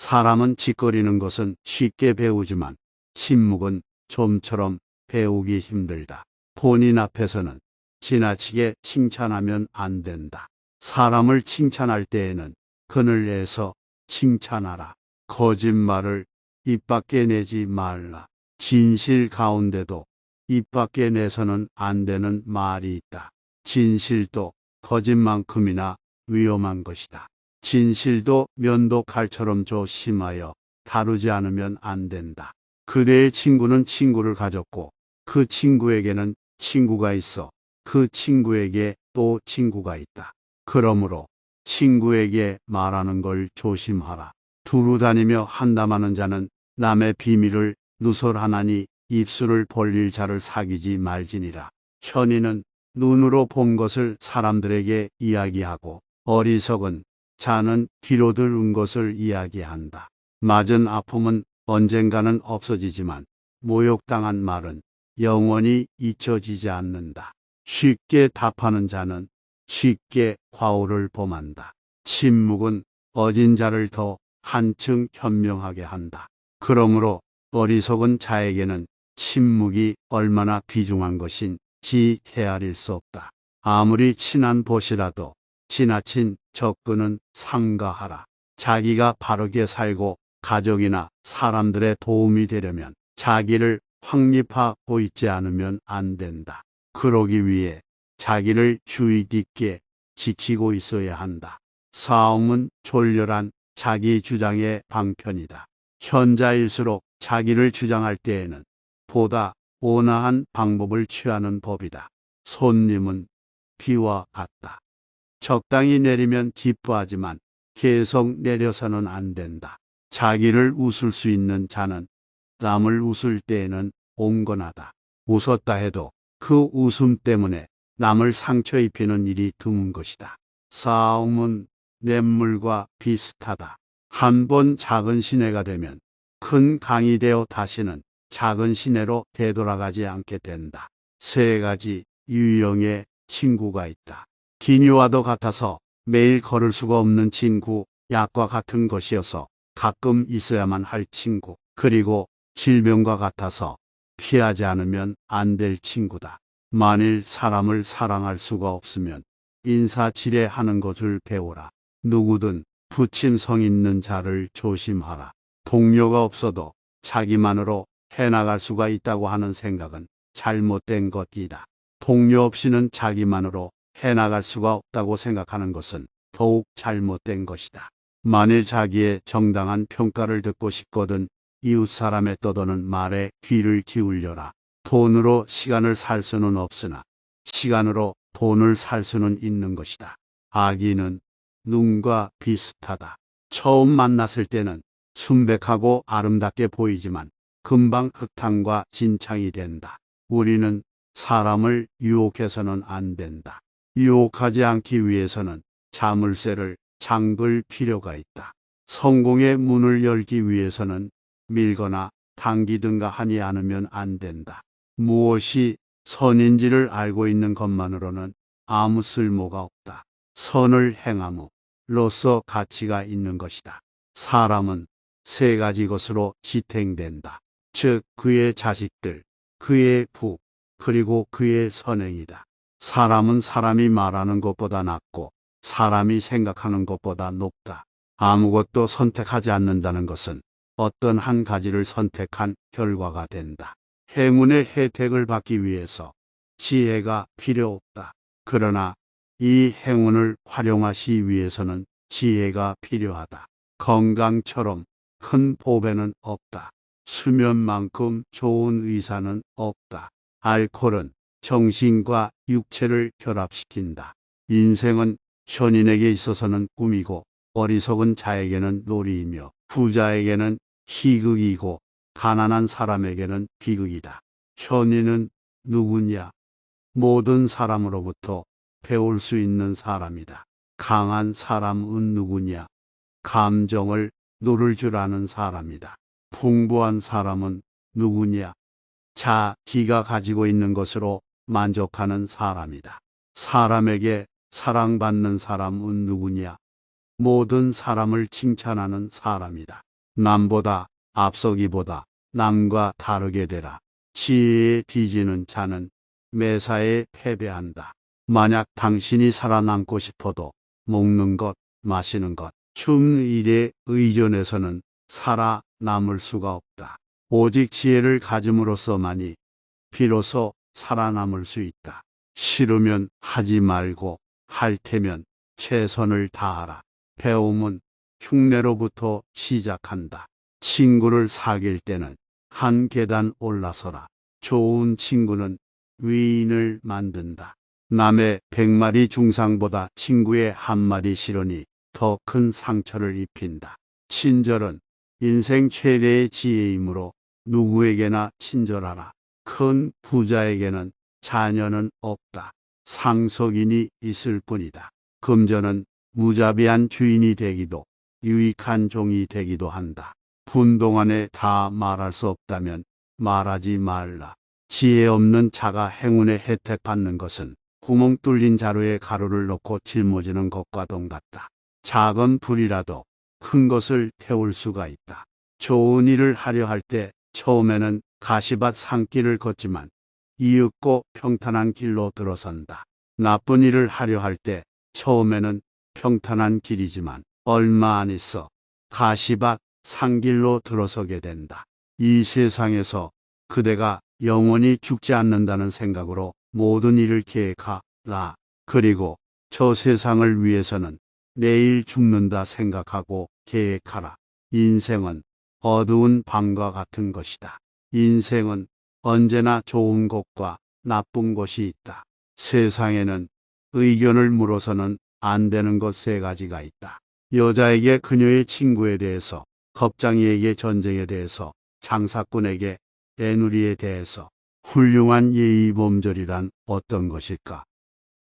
사람은 짓거리는 것은 쉽게 배우지만 침묵은 좀처럼 배우기 힘들다. 본인 앞에서는 지나치게 칭찬하면 안 된다. 사람을 칭찬할 때에는 그늘에서 칭찬하라. 거짓말을 입 밖에 내지 말라. 진실 가운데도 입 밖에 내서는 안 되는 말이 있다. 진실도 거짓만큼이나 위험한 것이다. 진실도 면도 칼처럼 조심하여 다루지 않으면 안 된다. 그대의 친구는 친구를 가졌고 그 친구에게는 친구가 있어 그 친구에게 또 친구가 있다. 그러므로 친구에게 말하는 걸 조심하라. 두루 다니며 한담하는 자는 남의 비밀을 누설하나니 입술을 벌릴 자를 사귀지 말지니라. 현이는 눈으로 본 것을 사람들에게 이야기하고 어리석은 자는 귀로 들은 것을 이야기한다. 맞은 아픔은 언젠가는 없어지지만 모욕당한 말은 영원히 잊혀지지 않는다. 쉽게 답하는 자는 쉽게 과오를 범한다. 침묵은 어진 자를 더 한층 현명하게 한다. 그러므로 어리석은 자에게는 침묵이 얼마나 귀중한 것인지 헤아릴 수 없다. 아무리 친한 벗이라도 지나친 접근은 삼가하라. 자기가 바르게 살고 가족이나 사람들의 도움이 되려면 자기를 확립하고 있지 않으면 안 된다. 그러기 위해 자기를 주의 깊게 지키고 있어야 한다. 싸움은 졸렬한 자기 주장의 방편이다. 현자일수록 자기를 주장할 때에는 보다 온화한 방법을 취하는 법이다. 손님은 비와 같다. 적당히 내리면 기뻐하지만 계속 내려서는 안 된다. 자기를 웃을 수 있는 자는 남을 웃을 때에는 온건하다. 웃었다 해도 그 웃음 때문에 남을 상처 입히는 일이 드문 것이다. 싸움은 냇물과 비슷하다. 한 번 작은 시내가 되면 큰 강이 되어 다시는 작은 시내로 되돌아가지 않게 된다. 세 가지 유형의 친구가 있다. 기니와도 같아서 매일 걸을 수가 없는 친구, 약과 같은 것이어서 가끔 있어야만 할 친구, 그리고 질병과 같아서 피하지 않으면 안 될 친구다. 만일 사람을 사랑할 수가 없으면 인사치레하는 것을 배우라. 누구든 부침성 있는 자를 조심하라. 동료가 없어도 자기만으로 해나갈 수가 있다고 하는 생각은 잘못된 것이다. 동료 없이는 자기만으로 해나갈 수가 없다고 생각하는 것은 더욱 잘못된 것이다. 만일 자기의 정당한 평가를 듣고 싶거든 이웃 사람의 떠도는 말에 귀를 기울여라. 돈으로 시간을 살 수는 없으나 시간으로 돈을 살 수는 있는 것이다. 아기는 눈과 비슷하다. 처음 만났을 때는 순백하고 아름답게 보이지만 금방 흙탕과 진창이 된다. 우리는 사람을 유혹해서는 안 된다. 유혹하지 않기 위해서는 자물쇠를 잠글 필요가 있다. 성공의 문을 열기 위해서는 밀거나 당기든가 하지 않으면 안 된다. 무엇이 선인지를 알고 있는 것만으로는 아무 쓸모가 없다. 선을 행함으로써 가치가 있는 것이다. 사람은 세 가지 것으로 지탱된다. 즉 그의 자식들, 그의 부, 그리고 그의 선행이다. 사람은 사람이 말하는 것보다 낫고 사람이 생각하는 것보다 높다. 아무것도 선택하지 않는다는 것은 어떤 한 가지를 선택한 결과가 된다. 행운의 혜택을 받기 위해서 지혜가 필요 없다. 그러나 이 행운을 활용하시 위해서는 지혜가 필요하다. 건강처럼 큰 보배는 없다. 수면만큼 좋은 의사는 없다. 알코올은 정신과 육체를 결합시킨다. 인생은 현인에게 있어서는 꿈이고 어리석은 자에게는 놀이이며 부자에게는 희극이고 가난한 사람에게는 비극이다. 현인은 누구냐? 모든 사람으로부터 배울 수 있는 사람이다. 강한 사람은 누구냐? 감정을 누를 줄 아는 사람이다. 풍부한 사람은 누구냐? 자기가 가지고 있는 것으로 만족하는 사람이다. 사람에게 사랑받는 사람은 누구냐? 모든 사람을 칭찬하는 사람이다. 남보다 앞서기보다 남과 다르게 되라. 지혜에 뒤지는 자는 매사에 패배한다. 만약 당신이 살아남고 싶어도 먹는 것, 마시는 것, 춤일에 의존해서는 살아남을 수가 없다. 오직 지혜를 가짐으로써만이 비로소 살아남을 수 있다. 싫으면 하지 말고 할 테면 최선을 다하라. 배움은 흉내로부터 시작한다. 친구를 사귈 때는 한 계단 올라서라. 좋은 친구는 위인을 만든다. 남의 100마리 중상보다 친구의 한 마리 실언이 더 큰 상처를 입힌다. 친절은 인생 최대의 지혜이므로 누구에게나 친절하라. 큰 부자에게는 자녀는 없다. 상속인이 있을 뿐이다. 금전은 무자비한 주인이 되기도 유익한 종이 되기도 한다. 분동 안에 다 말할 수 없다면 말하지 말라. 지혜 없는 자가 행운의 혜택 받는 것은 구멍 뚫린 자루에 가루를 넣고 짊어지는 것과 동같다. 작은 불이라도 큰 것을 태울 수가 있다. 좋은 일을 하려 할 때 처음에는 가시밭 산길을 걷지만 이윽고 평탄한 길로 들어선다. 나쁜 일을 하려 할 때 처음에는 평탄한 길이지만 얼마 안 있어 가시밭 산길로 들어서게 된다. 이 세상에서 그대가 영원히 죽지 않는다는 생각으로 모든 일을 계획하라. 그리고 저 세상을 위해서는 내일 죽는다 생각하고 계획하라. 인생은 어두운 밤과 같은 것이다. 인생은 언제나 좋은 것과 나쁜 것이 있다. 세상에는 의견을 물어서는 안 되는 것 3가지가 있다. 여자에게 그녀의 친구에 대해서, 겁장이에게 전쟁에 대해서, 장사꾼에게 애누리에 대해서. 훌륭한 예의범절이란 어떤 것일까?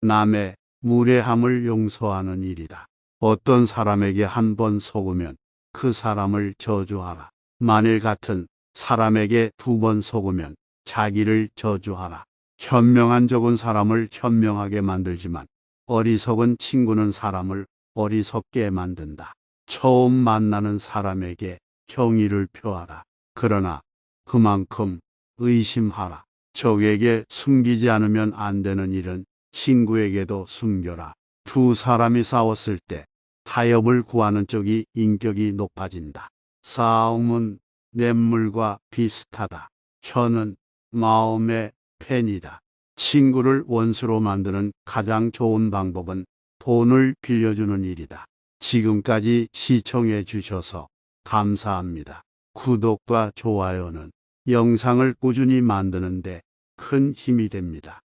남의 무례함을 용서하는 일이다. 어떤 사람에게 한 번 속으면 그 사람을 저주하라. 만일 같은 사람에게 2번 속으면 자기를 저주하라. 현명한 적은 사람을 현명하게 만들지만 어리석은 친구는 사람을 어리석게 만든다. 처음 만나는 사람에게 경의를 표하라. 그러나 그만큼 의심하라. 적에게 숨기지 않으면 안 되는 일은 친구에게도 숨겨라. 2 사람이 싸웠을 때 타협을 구하는 쪽이 인격이 높아진다. 싸움은 냇물과 비슷하다. 혀는 마음의 펜이다. 친구를 원수로 만드는 가장 좋은 방법은 돈을 빌려주는 일이다. 지금까지 시청해 주셔서 감사합니다. 구독과 좋아요는 영상을 꾸준히 만드는데 큰 힘이 됩니다.